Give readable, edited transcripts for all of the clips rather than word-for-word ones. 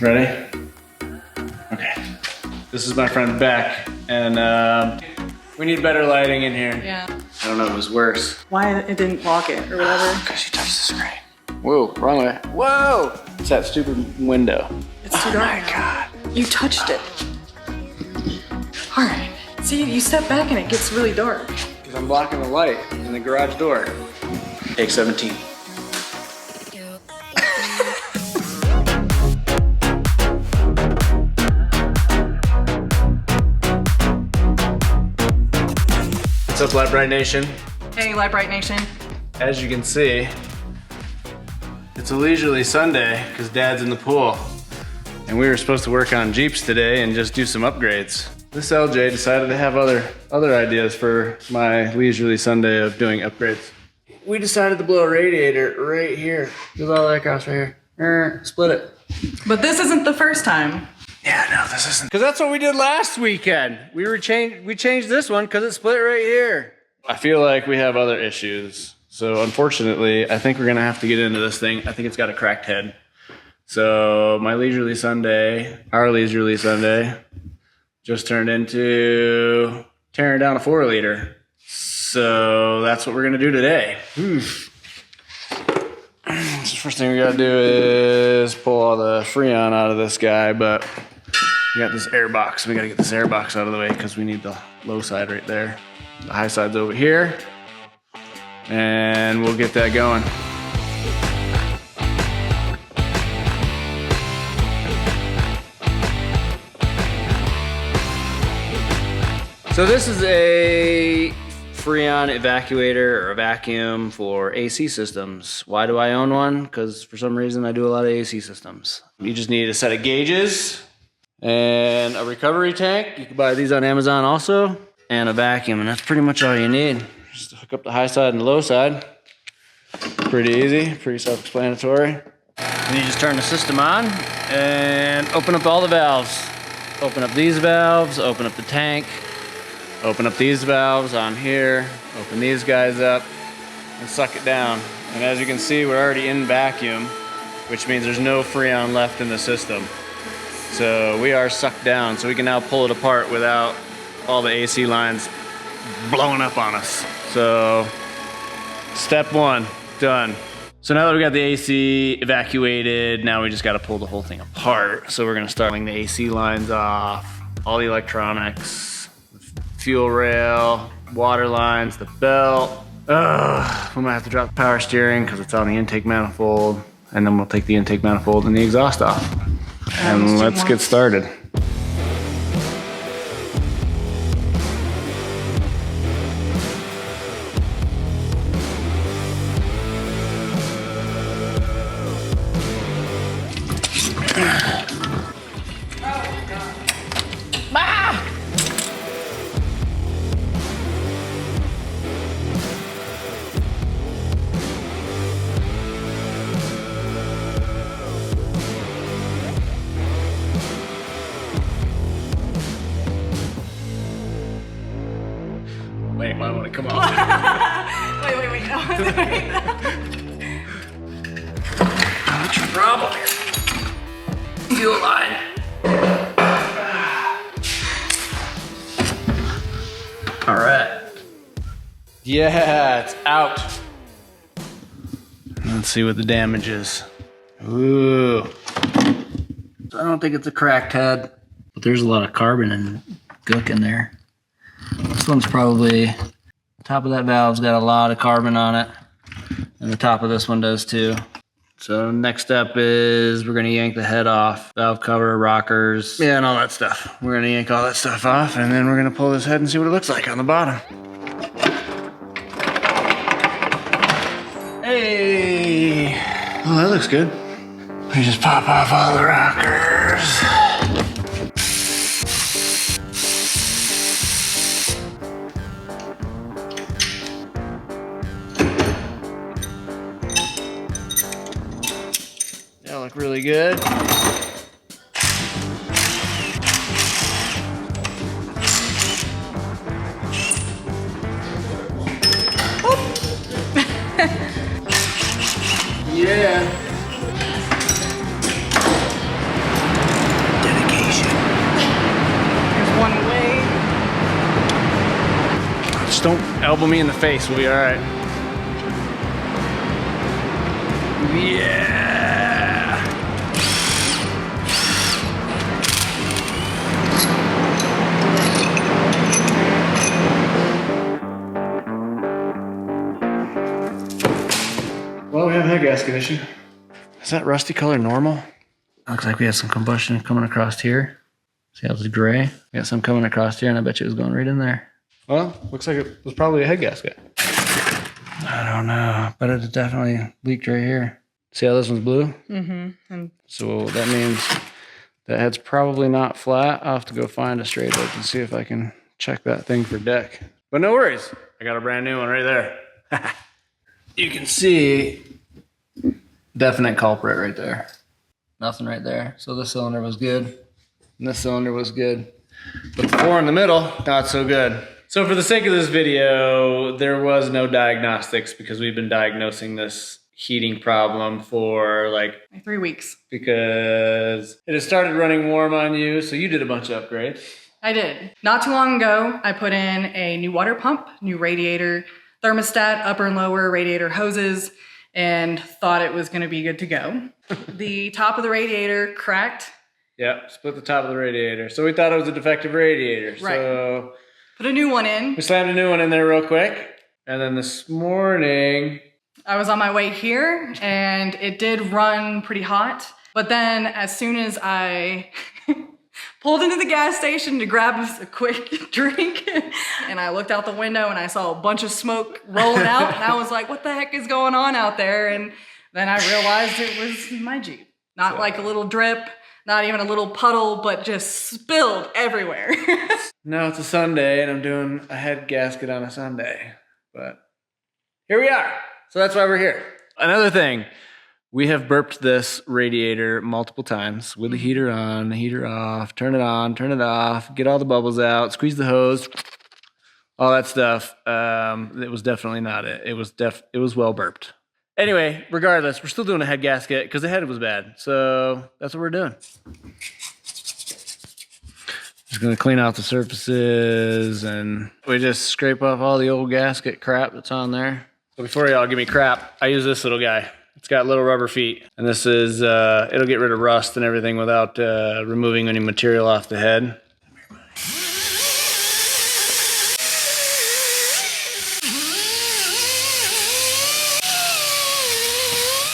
Ready? Okay. This is my friend Beck, and we need better lighting in here. Yeah. I don't know if it was worse. Why it didn't lock it or whatever? Because you touched the screen. Whoa, wrong way. Whoa! It's that stupid window. It's too dark. Oh my God. You touched it. All right. See, you step back and it gets really dark. Because I'm blocking the light in the garage door. Take 17. What's up, Lite Nation? Hey, Brite Nation. As you can see, it's a leisurely Sunday because Dad's in the pool. And we were supposed to work on Jeeps today and just do some upgrades. This LJ decided to have other ideas for my leisurely Sunday of doing upgrades. We decided to blow a radiator right here. Just all the way across right here. Split it. But this isn't the first time. Yeah, no, this isn't. Because that's what we did last weekend. We changed this one because it split right here. I feel like we have other issues. So unfortunately, I think we're gonna have to get into this thing. I think it's got a cracked head. So my leisurely Sunday, our leisurely Sunday, just turned into tearing down a 4-liter. So that's what we're gonna do today. So the first thing we gotta do is pull all the Freon out of this guy, but we got this air box. We gotta get this air box out of the way because we need the low side right there. The high side's over here. And we'll get that going. So this is a Freon evacuator or a vacuum for AC systems. Why do I own one? Because for some reason I do a lot of AC systems. You just need a set of gauges and a recovery tank. You can buy these on Amazon also. And a vacuum, and that's pretty much all you need. Just hook up the high side and the low side. Pretty easy, pretty self-explanatory. And you just turn the system on and open up all the valves. Open up these valves, open up the tank, open up these valves on here, open these guys up, and suck it down. And as you can see, we're already in vacuum, which means there's no Freon left in the system. So we are sucked down, so we can now pull it apart without all the AC lines blowing up on us. So step one, done. So now that we got the AC evacuated, now we just gotta pull the whole thing apart. So we're gonna start pulling the AC lines off, all the electronics, the fuel rail, water lines, the belt. We might have to drop the power steering because it's on the intake manifold, and then we'll take the intake manifold and the exhaust off. And let's get started. Wait, might want to come off. wait, no. What's your problem here? Fuel line. All right. Yeah, it's out. Let's see what the damage is. Ooh. I don't think it's a cracked head, but there's a lot of carbon and gook in there. This one's probably, top of that valve's got a lot of carbon on it. And the top of this one does too. So next step is we're gonna yank the head off. Valve cover, rockers, yeah, and all that stuff. We're gonna yank all that stuff off, and then we're gonna pull this head and see what it looks like on the bottom. Hey! Oh, that looks good. We just pop off all the rockers. That look really good. Yeah. Just don't elbow me in the face, we'll be all right. Yeah. Well, we have a head gasket issue. Is that rusty color normal? Looks like we had some combustion coming across here. See how it's gray? We got some coming across here, and I bet you it was going right in there. Well, looks like it was probably a head gasket. I don't know, but it definitely leaked right here. See how this one's blue? Mm-hmm. So that means that head's probably not flat. I'll have to go find a straight edge and see if I can check that thing for deck. But no worries, I got a brand new one right there. You can see definite culprit right there. Nothing right there. So this cylinder was good, and this cylinder was good. But the four in the middle, not so good. So for the sake of this video, there was no diagnostics because we've been diagnosing this heating problem for like 3 weeks. Because it has started running warm on you, so you did a bunch of upgrades. I did. Not too long ago, I put in a new water pump, new radiator, thermostat, upper and lower radiator hoses, and thought it was gonna be good to go. The top of the radiator cracked. Yep, split the top of the radiator. So we thought it was a defective radiator. Right. So put a new one in. we slammed a new one in there real quick. And then this morning, I was on my way here and it did run pretty hot. But then as soon as I pulled into the gas station to grab a quick drink and I looked out the window and I saw a bunch of smoke rolling out and I was like, what the heck is going on out there? And then I realized it was my Jeep. Not like a little drip, not even a little puddle, but just spilled everywhere. no, it's a Sunday and I'm doing a head gasket on a Sunday. But here we are. So that's why we're here. Another thing, we have burped this radiator multiple times with the heater on, the heater off, turn it on, turn it off, get all the bubbles out, squeeze the hose, all that stuff. It was definitely not it. It was well burped. Anyway, regardless, we're still doing a head gasket because the head was bad. So that's what we're doing. Just gonna clean out the surfaces and we just scrape off all the old gasket crap that's on there. So before y'all give me crap, I use this little guy. It's got little rubber feet. And this is, it'll get rid of rust and everything without removing any material off the head.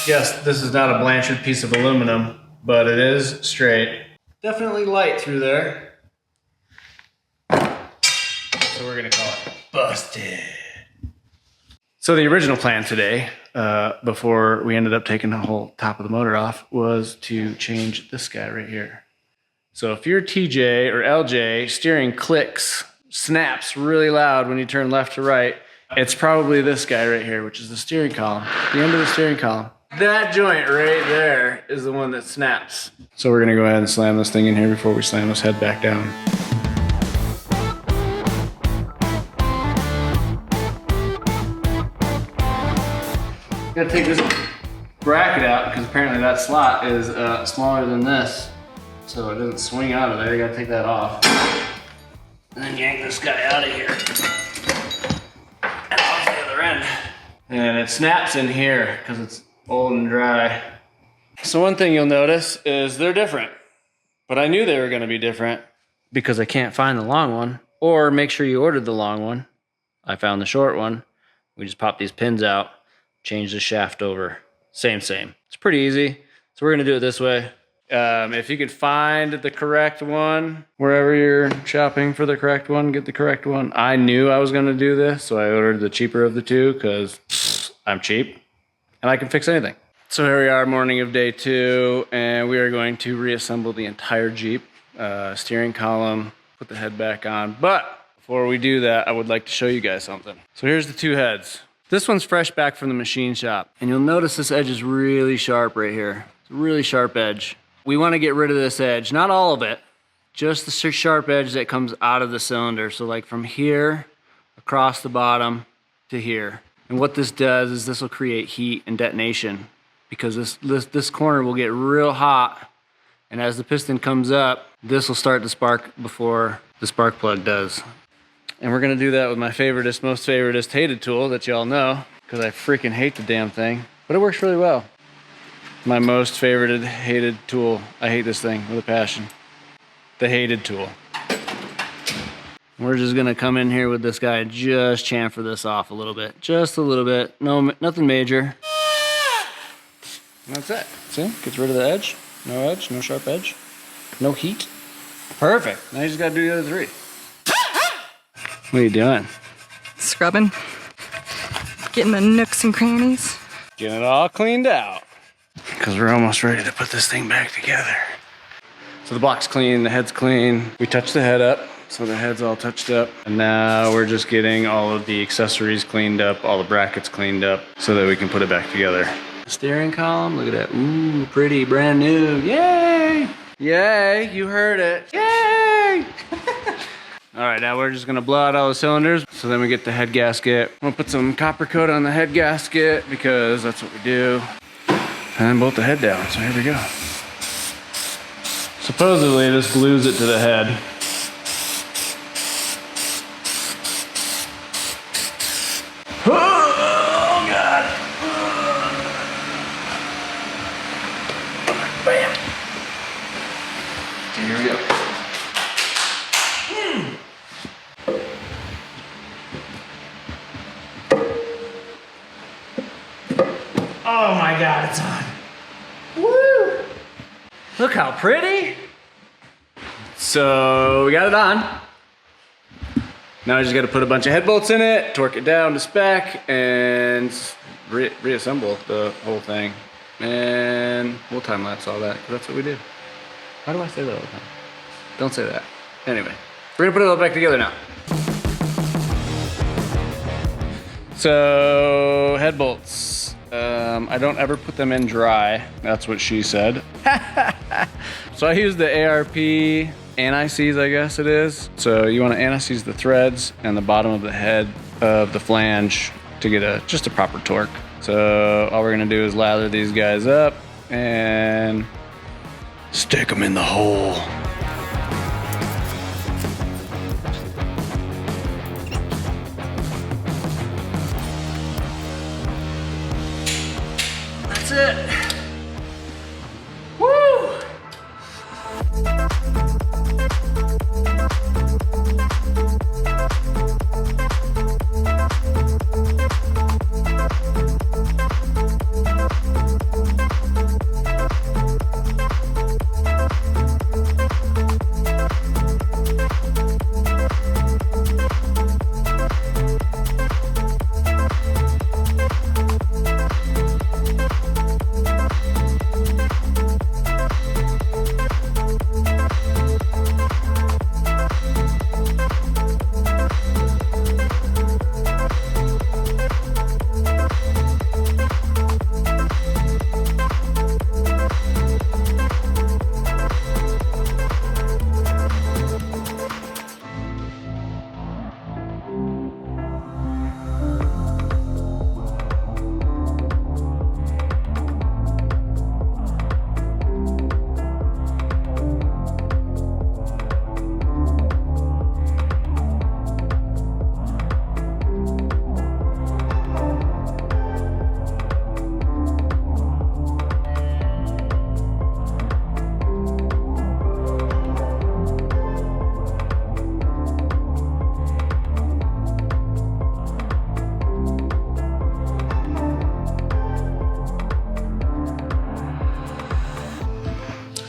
Yes, this is not a Blanchard piece of aluminum, but it is straight. Definitely light through there. So we're gonna call it busted. So the original plan today, before we ended up taking the whole top of the motor off, was to change this guy right here. So if your TJ or LJ steering clicks, snaps really loud when you turn left to right, it's probably this guy right here, which is the steering column, the end of the steering column. That joint right there is the one that snaps. So we're gonna go ahead and slam this thing in here before we slam this head back down. Gotta take this bracket out because apparently that slot is smaller than this, so it doesn't swing out of there. You gotta take that off. And then yank this guy out of here. And off the other end. And it snaps in here because it's old and dry. So one thing you'll notice is they're different. But I knew they were gonna be different because I can't find the long one. Or make sure you ordered the long one. I found the short one. We just pop these pins out, change the shaft over. Same. It's pretty easy. So we're gonna do it this way. If you could find the correct one, wherever you're shopping for the correct one, get the correct one. I knew I was gonna do this, so I ordered the cheaper of the two because I'm cheap and I can fix anything. So here we are, morning of day 2, and we are going to reassemble the entire Jeep, steering column, put the head back on. But before we do that, I would like to show you guys something. So here's the two heads. This one's fresh back from the machine shop, and you'll notice this edge is really sharp right here. It's a really sharp edge. We want to get rid of this edge, not all of it, just the sharp edge that comes out of the cylinder. So like from here across the bottom to here. And what this does is this will create heat and detonation because this corner will get real hot, and as the piston comes up, this will start to spark before the spark plug does. And we're gonna do that with my favoriteest, most favoriteest hated tool that y'all know, because I freaking hate the damn thing, but it works really well. My most favorited hated tool. I hate this thing with a passion. The hated tool. We're just gonna come in here with this guy and just chamfer this off a little bit. Just a little bit, no, nothing major. And that's it. See, gets rid of the edge. No sharp edge. No heat. Perfect. Now you just gotta do the other three. What are you doing? Scrubbing. Getting the nooks and crannies. Getting it all cleaned out. Because we're almost ready to put this thing back together. So the block's clean, the head's clean. We touched the head up, so the head's all touched up. And now we're just getting all of the accessories cleaned up, all the brackets cleaned up, so that we can put it back together. Steering column, look at that. Ooh, pretty, brand new. Yay! Yay, you heard it. Yay! All right, now we're just gonna blow out all the cylinders. So then we get the head gasket. We'll put some copper coat on the head gasket because that's what we do. And then bolt the head down, so here we go. Supposedly this glues it to the head. Oh God! Bam! Here we go. Oh my God, it's on. Woo! Look how pretty. So we got it on. Now I just got to put a bunch of head bolts in it, torque it down to spec, and reassemble the whole thing. And we'll time lapse all that, because that's what we do. Why do I say that all the time? Don't say that. Anyway, we're gonna put it all back together now. So head bolts. I don't ever put them in dry. That's what she said. So I use the ARP anti-seize, I guess it is. So you want to anti-seize the threads and the bottom of the head of the flange to get just a proper torque. So all we're gonna do is lather these guys up and stick them in the hole. That's it. Woo!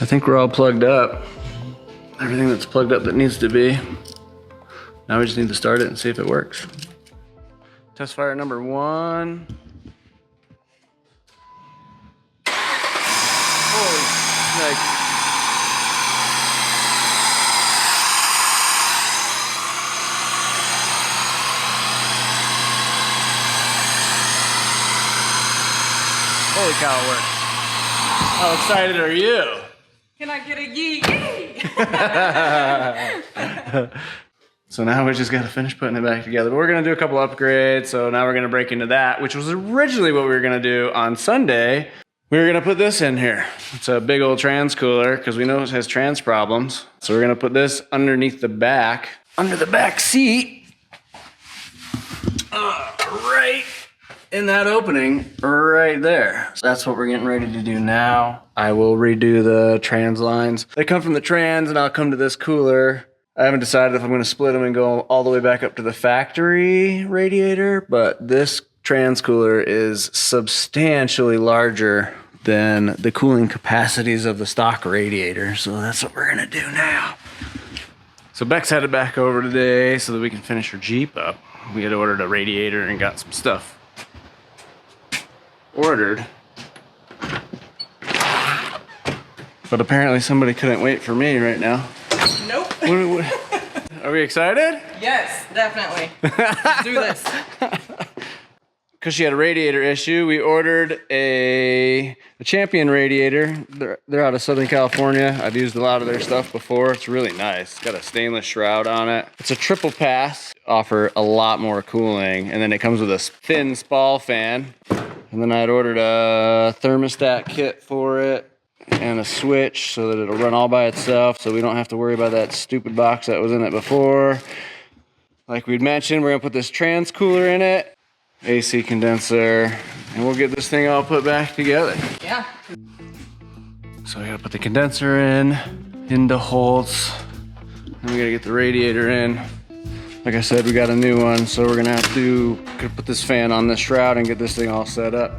I think we're all plugged up. Everything that's plugged up that needs to be. Now we just need to start it and see if it works. Test fire number 1. Holy snake. Holy cow, it works. How excited are you? Can I get a yee? So now we just got to finish putting it back together. But we're going to do a couple upgrades. So now we're going to break into that, which was originally what we were going to do on Sunday. We were going to put this in here. It's a big old trans cooler because we know it has trans problems. So we're going to put this underneath the back, under the back seat. right in that opening right there. So that's what we're getting ready to do now. I will redo the trans lines. They come from the trans and I'll come to this cooler. I haven't decided if I'm going to split them and go all the way back up to the factory radiator, but this trans cooler is substantially larger than the cooling capacities of the stock radiator. So that's what we're going to do now. So Beck's headed back over today so that we can finish her Jeep up. We had ordered a radiator and got some stuff ordered. But apparently somebody couldn't wait for me right now. Nope. Are we excited? Yes, definitely. Let's do this. Because she had a radiator issue, we ordered a Champion radiator. They're out of Southern California. I've used a lot of their stuff before. It's really nice. It's got a stainless shroud on it. It's a triple pass, offer a lot more cooling. And then it comes with a thin spall fan. And then I'd ordered a thermostat kit for it and a switch so that it'll run all by itself so we don't have to worry about that stupid box that was in it before. Like we'd mentioned, we're gonna put this trans cooler in it. AC condenser, and we'll get this thing all put back together. Yeah. So we gotta put the condenser into Holtz, and we gotta get the radiator in. Like I said, we got a new one, so we're gonna have to put this fan on this shroud and get this thing all set up.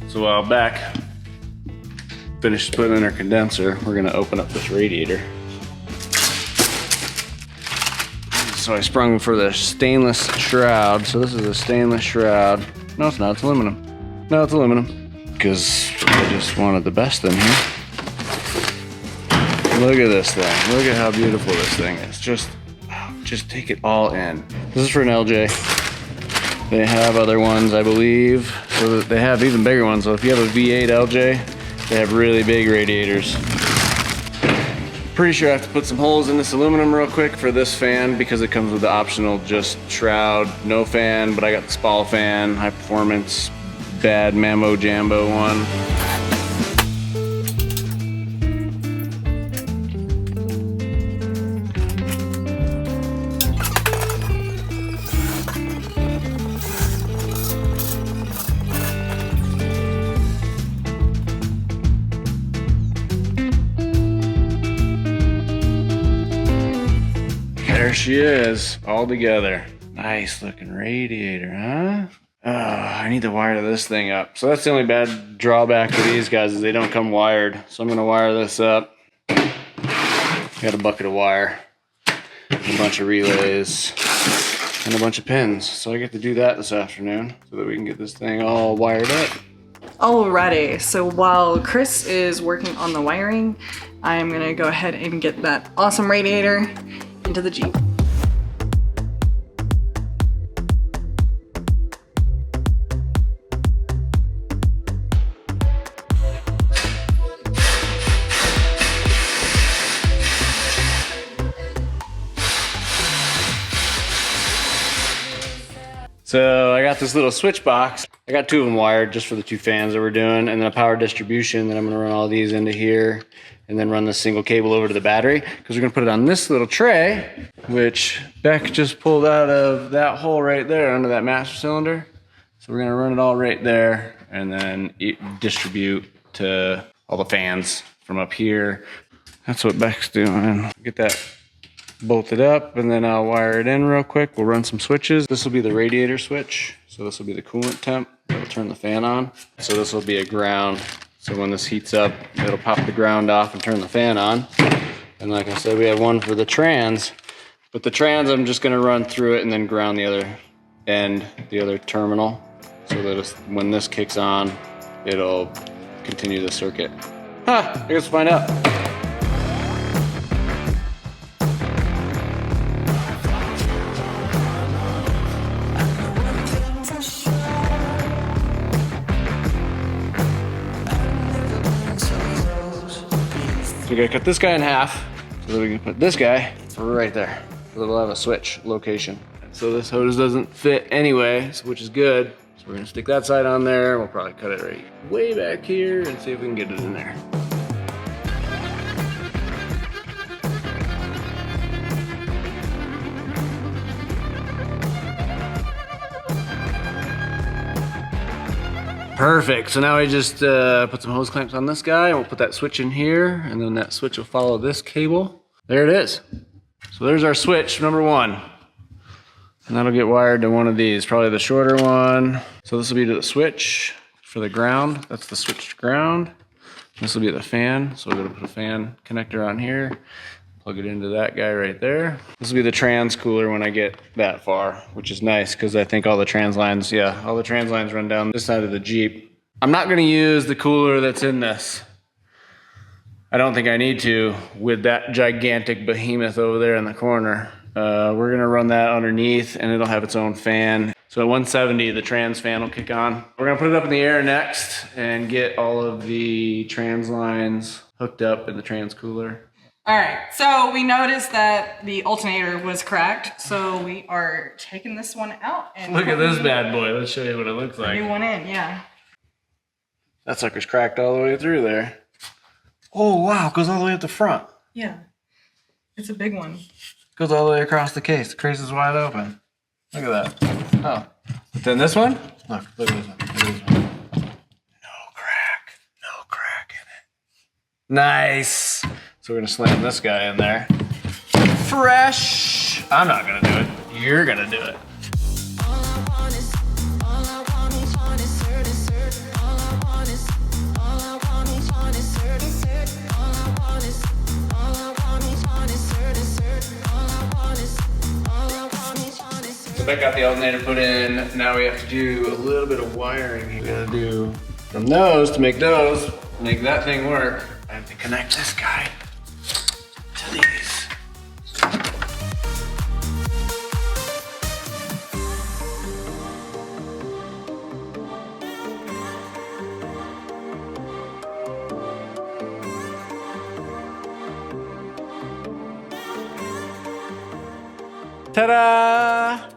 So while back finished putting in our condenser, we're gonna open up this radiator. So I sprung for the stainless shroud. So this is a stainless shroud. No, it's not, it's aluminum. No, it's aluminum. Because I just wanted the best in here. Look at this thing. Look at how beautiful this thing is. Just take it all in. This is for an LJ. They have other ones, I believe. So that they have even bigger ones. So if you have a V8 LJ, they have really big radiators. Pretty sure I have to put some holes in this aluminum real quick for this fan because it comes with the optional just shroud, no fan, but I got the spall fan, high performance, bad Mammo Jambo one. There she is, all together. Nice looking radiator, huh? Oh, I need to wire this thing up. So that's the only bad drawback to these guys is they don't come wired. So I'm gonna wire this up. Got a bucket of wire, a bunch of relays, and a bunch of pins. So I get to do that this afternoon so that we can get this thing all wired up. Alrighty, so while Chris is working on the wiring, I'm gonna go ahead and get that awesome radiator into the Jeep. So I got this little switch box. I got two of them wired just for the two fans that we're doing, and then a power distribution that I'm gonna run all these into here, and then run this single cable over to the battery, because we're gonna put it on this little tray, which Beck just pulled out of that hole right there under that master cylinder. So we're gonna run it all right there, and then distribute to all the fans from up here. That's what Beck's doing. Get that bolted up, and then I'll wire it in real quick. We'll run some switches. This will be the radiator switch. So this will be the coolant temp. It'll turn the fan on. So this will be a ground. So when this heats up, it'll pop the ground off and turn the fan on. And like I said, we have one for the trans. But the trans, I'm just gonna run through it and then ground the other end, the other terminal. So that when this kicks on, it'll continue the circuit. I guess we'll find out. We gotta cut this guy in half so that we can put this guy right there. So it'll have a switch location. So this hose doesn't fit anyway, which is good. So we're gonna stick that side on there. We'll probably cut it right way back here and see if we can get it in there. Perfect. So now we just put some hose clamps on this guy, and we'll put that switch in here, and then that switch will follow this cable. There it is. So there's our switch number 1. And that'll get wired to one of these, probably the shorter one. So this will be to the switch for the ground. That's the switch to ground. This will be the fan. So we're gonna put a fan connector on here. Plug it into that guy right there. This will be the trans cooler when I get that far, which is nice because I think all the trans lines, all the trans lines run down this side of the Jeep. I'm not gonna use the cooler that's in this. I don't think I need to with that gigantic behemoth over there in the corner. We're gonna run that underneath and it'll have its own fan. So at 170, the trans fan will kick on. We're gonna put it up in the air next and get all of the trans lines hooked up in the trans cooler. All right, so we noticed that the alternator was cracked, so we are taking this one out and look at this bad boy. Let's show you what it looks like. New one in, yeah. That sucker's cracked all the way through there. Oh wow, it goes all the way up the front. Yeah, it's a big one. Goes all the way across the case. The case is wide open. Look at that. Oh, but then this one? Look at this one. Look at this one. No crack in it. Nice. So we're gonna slam this guy in there. Fresh. I'm not gonna do it. You're gonna do it. So I got the alternator put in. Now we have to do a little bit of wiring. We gotta do from those to make that thing work. I have to connect this guy to these. Ta-da!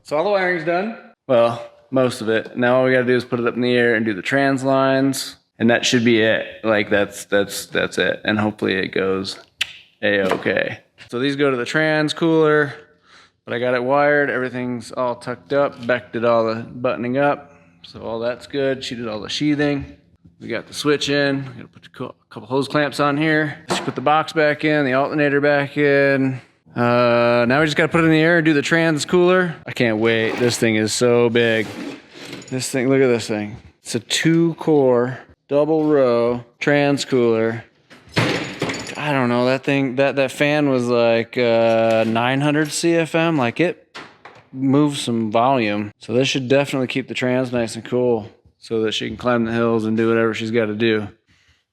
So all the wiring's done. Well, most of it. Now all we gotta do is put it up in the air and do the trans lines. And that should be it. Like that's it. And hopefully it goes A-okay. So these go to the trans cooler, but I got it wired. Everything's all tucked up. Beck did all the buttoning up. So all that's good. She did all the sheathing. We got the switch in. We gotta put a couple hose clamps on here. She put the box back in, the alternator back in. Now we just gotta put it in the air and do the trans cooler. I can't wait. This thing is so big. This thing, look at this thing. It's a 2-core, double row trans cooler. I don't know, that thing, that fan was like 900 CFM. Like it moves some volume. So this should definitely keep the trans nice and cool so that she can climb the hills and do whatever she's gotta do.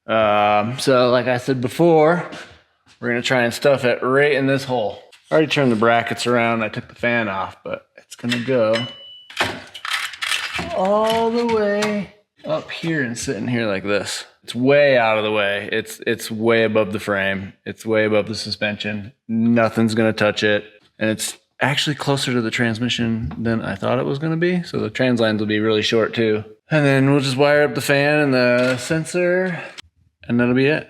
So like I said before, we're gonna try and stuff it right in this hole. I already turned the brackets around. I took the fan off, but it's gonna go all the way up here and sit in here like this. It's way out of the way. It's way above the frame. It's way above the suspension. Nothing's gonna touch it. And it's actually closer to the transmission than I thought it was gonna be. So the trans lines will be really short too. And then we'll just wire up the fan and the sensor and that'll be it.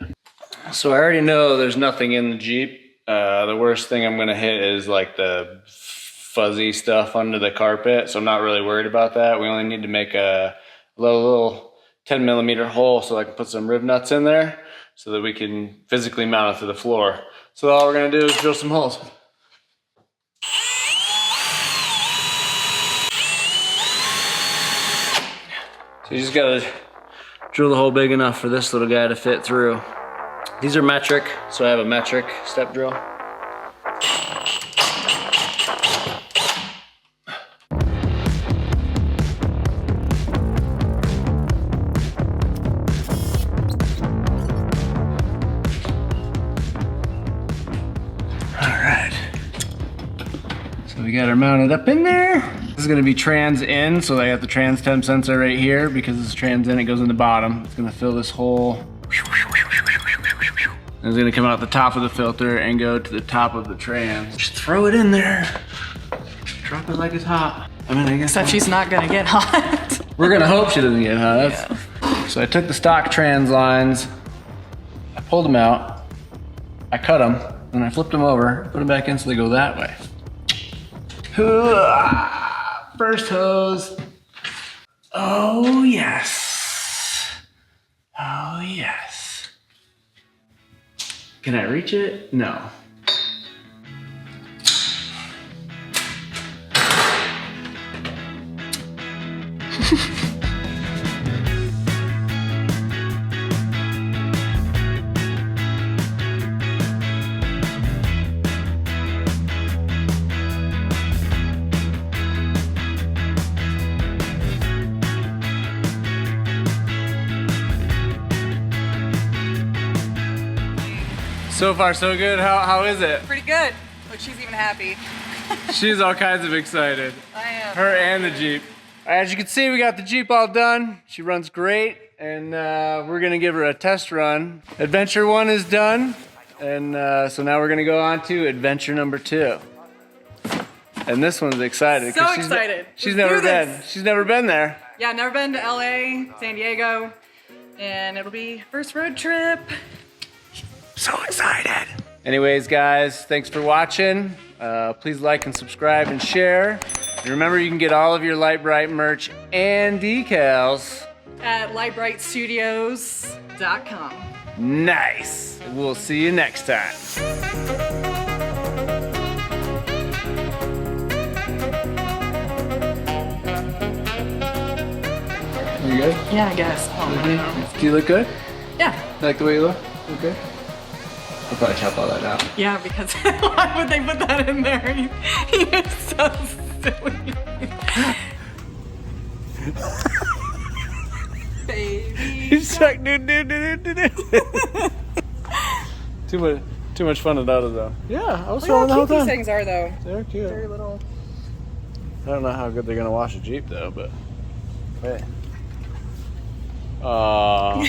So I already know there's nothing in the Jeep. The worst thing I'm gonna hit is like the fuzzy stuff under the carpet. So I'm not really worried about that. We only need to make a little 10mm hole so I can put some rib nuts in there so that we can physically mount it to the floor. So all we're gonna do is drill some holes. So you just gotta drill the hole big enough for this little guy to fit through. These are metric, so I have a metric step drill. So we got her mounted up in there. This is gonna be trans in, so I got the trans temp sensor right here. Because it's trans in, it goes in the bottom. It's gonna fill this hole. And it's gonna come out the top of the filter and go to the top of the trans. Just throw it in there. Drop it like it's hot. I mean, I guess. Except she's not gonna get hot. We're gonna hope she doesn't get hot. Yeah. So I took the stock trans lines, I pulled them out, I cut them, and I flipped them over, put them back in so they go that way. First hose. Oh yes. Oh, yes. Can I reach it? No. So far, so good. How is it? Pretty good. Look, she's even happy. She's all kinds of excited. I am. Her and the Jeep. As you can see, we got the Jeep all done. She runs great, and we're gonna give her a test run. Adventure 1 is done, and so now we're gonna go on to adventure number 2. And this one's excited. So 'cause excited. She's Let's never do been. this. She's never been there. Yeah, never been to LA, San Diego, and it'll be first road trip. So excited. Anyways, guys, thanks for watching. Please like and subscribe and share. And remember, you can get all of your Lite Brite merch and decals. At LiteBriteStudios.com. Nice. We'll see you next time. You good? Yeah, I guess. Oh, Do you look good? yeah. You like the way you look? You good? I'll probably chop all that out. Yeah, because why would they put that in there? You're so silly. Baby. He's like, dude. Too much fun at auto though. Yeah, I was Look throwing the how whole cute these time. things are, though. They're cute. Very little. I don't know how good they're gonna wash a Jeep though, but hey. Aww.